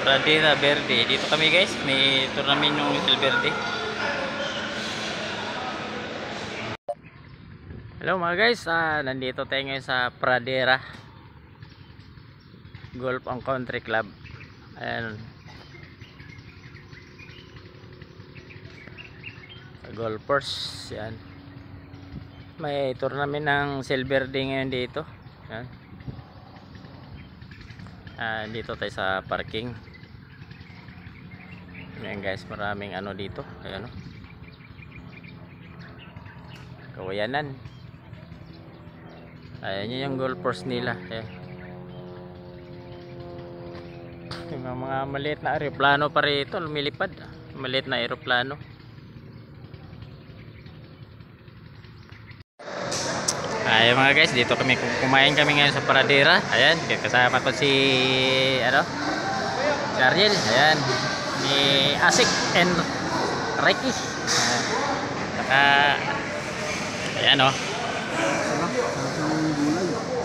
Pradera Verde. Dito kami guys, may tournament yung Little Verde. Hello mga guys, nandito tayo ngayon sa Pradera Golf and Country Club. Ayan, golfers yan. May tournament ng Silver Day ngayon dito. Ayan. Dito tayo sa parking. Ayan guys, maraming ano dito. Ayan o, kawayanan. Ayan yun yung golfers nila. Ayan. Yung mga maliit na aeroplano pa rito lumilipad. Maliit na aeroplano. Ayan mga guys, dito kami kumain kami ngayon sa Pradera. Ayan, kasama ko si si Ariel. Ayan, ni Asik and Ricky. Ayan o,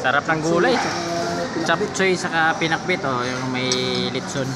sarap ng gulay. Chapchoy saka pinakbit o, yung may litson.